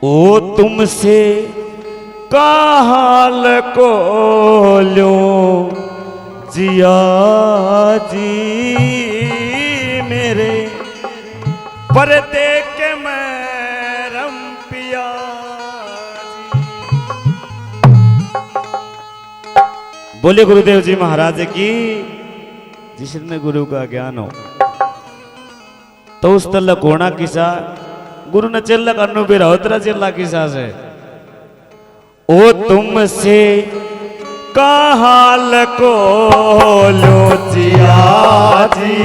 ओ तुमसे का हाल को लो जिया जी मेरे पर्दे के मैरम पिया जी। बोले गुरुदेव जी महाराज की। जिसने गुरु का ज्ञान हो तो उस तल्ला कोणा किसा गुरु ने चेल्ला करनो भी रहोतरा चेल्ला किसा से ओ तुमसे का हाल को लो जिया जी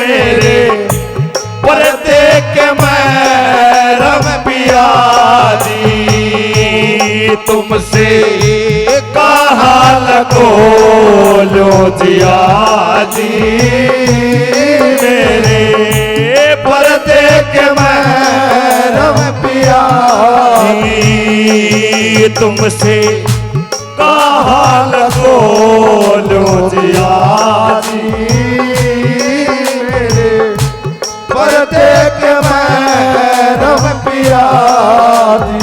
मेरे पर्दे के मैरम पिया जी तुमसे का हाल को लो जिया जी मेरे पर्दे के मैरम पिया जी तुमसे का हाल को लो जिया जी मेरे पर्दे के मैरम पिया जी।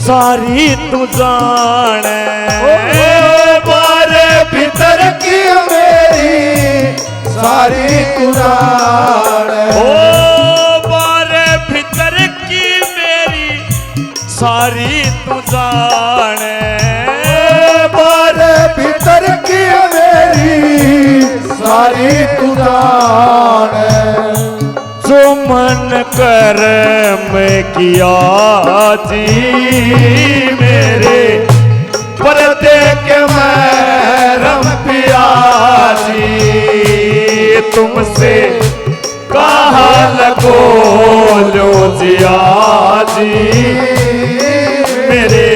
सारी तू जाने बारे भीतर की मेरी सारी तू जाने ओ बारे भीतर की मेरी सारी तू जाने बारे भीतर की मेरी सारी तू जाने जो मन कर मैं किया जी मेरे पर्दे के मैरम पिया जी तुमसे का हाल को लो जिया जी मेरे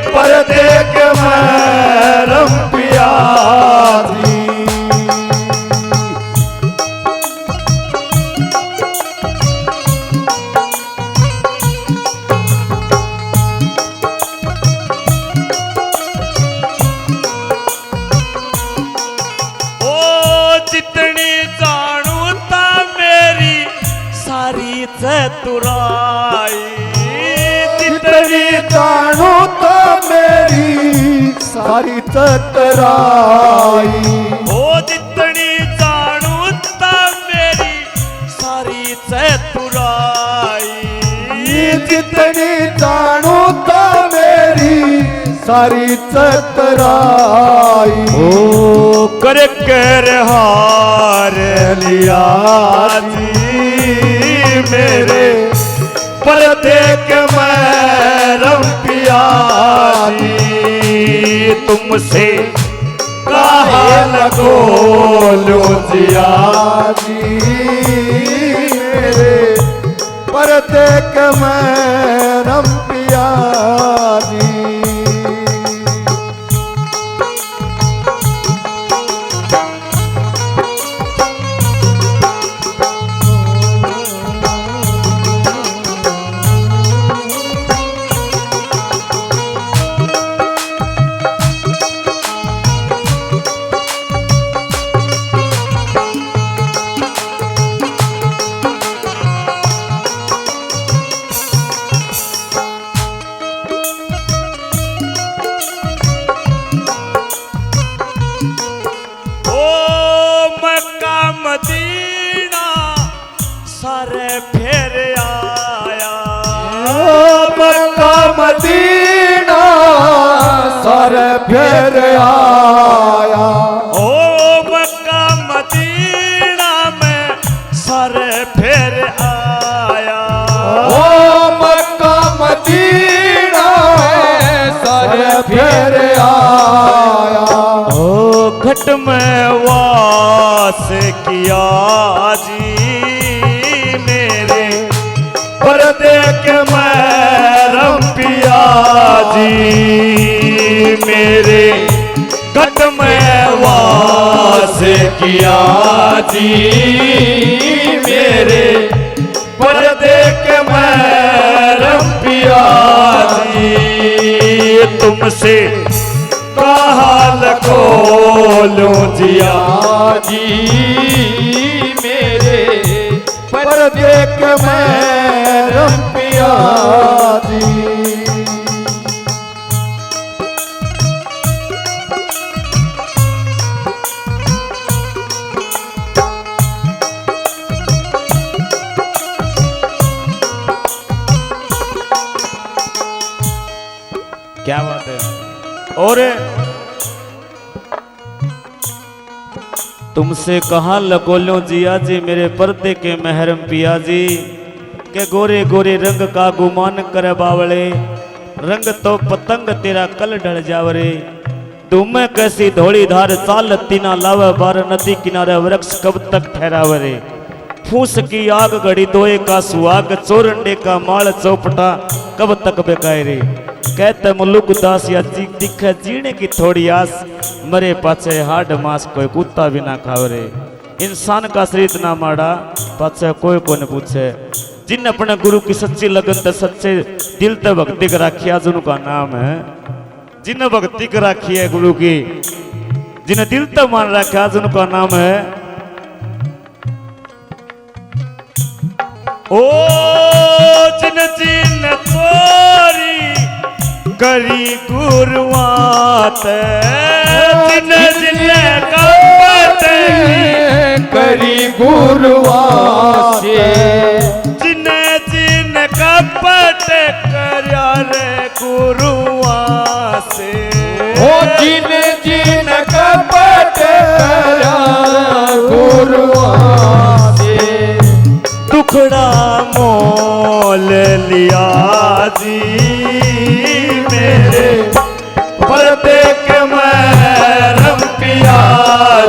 पर्दे के मैरम पिया जी। चतुराई जितनी जानू तो मेरी सारी चतुराई ओ जितनी जानू तो मेरी सारी चतुराई जितनी जानू तो मेरी सारी चतुराई ओ कर कर हार लिया जी मेरे पर्दे के मैरम पिया जी तुमसे का हाल को लो जिया जी मेरे पर्दे के मैरम पिया जी। मदीना सारे फेर आया मक्का मदीना सारे फेर आया ओ मक्का मदीना में सारे फेर आया ओ मक्का मदीना में सारे फेर आया ओ घट में वास किया जी मेरे पर्दे के मैरम पिया जी मेरे घट में वास किया जी मेरे पर्दे के महरम पिया जी। तुमसे कहा खोलूं जिया जी मेरे पर्दे के महरम पिया जी। क्या बात है। और तुमसे कहाँ लकोलो जिया जी मेरे पर्दे के महरम पिया जी के गोरे गोरे रंग का गुमान करे बावले रंग तो पतंग तेरा कल ढल जावरे। तुम्हें कैसी धोड़ी धार चाल तीना लावे बार नदी किनारे वृक्ष कब तक ठहरावरे। फूस की आग घड़ी दोए का सुहाग चोरंडे का माल चौपटा कब तक बेकाए रे। कहते मुलुक दास या दिखे जीने की थोड़ी आस मरे पाछे हाड मास कोई कुत्ता भी ना खावरे। इंसान का शरीर इतना माड़ा पाछे कोई को न पूछे। जिन अपने गुरु की सच्ची लगन ते सच्चे दिल ते भक्ति कर राखी आज उनका नाम है। जिन भक्ति कर राखी है गुरु की जिन्हें दिल ते मान रखा आज उनका नाम है। ओ जिन जिन तोरी करी गुरुआत जिन जिन कपट करी गुरुआत जिन जिन कपट करया रे गुरुआ से। ओ जिन जिन कपट करया गुरुआ से टुकड़ा मोल लिया जी मेरे पर्दे के महरम पिया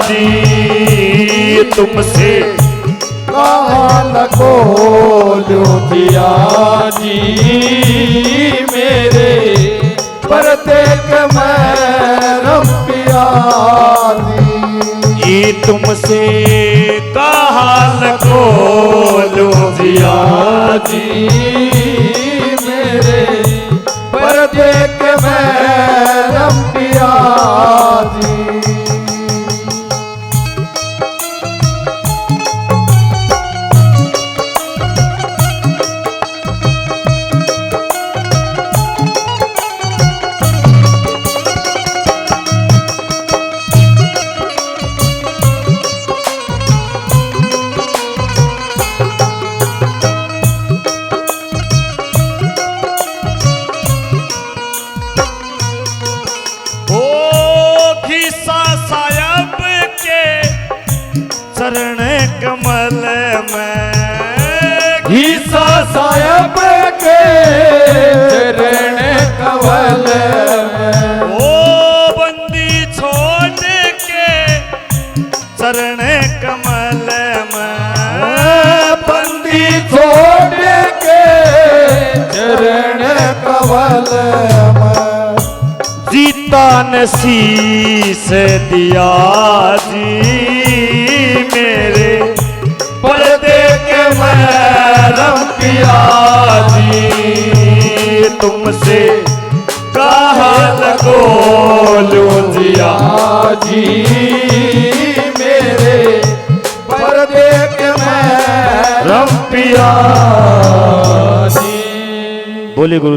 जी। तुमसे कहा खोलूं जिया जी मेरे पर्दे के महरम पिया जी। तुमसे कहा खोलूं जिया जी मेरे पर्दे के महरम पिया जी। चरण कमल में घीसा साहब के चरण कमल में ओ बंदी छोड़ के चरण कमल में बंदी छोड़ के चरण कमल में जीता ने शीस दिया जी मेरे पर्दे के महरम पिया जी। तुमसे कहा खोलूं जिया जी मेरे पर्दे के महरम पिया जी। बोले गुरु।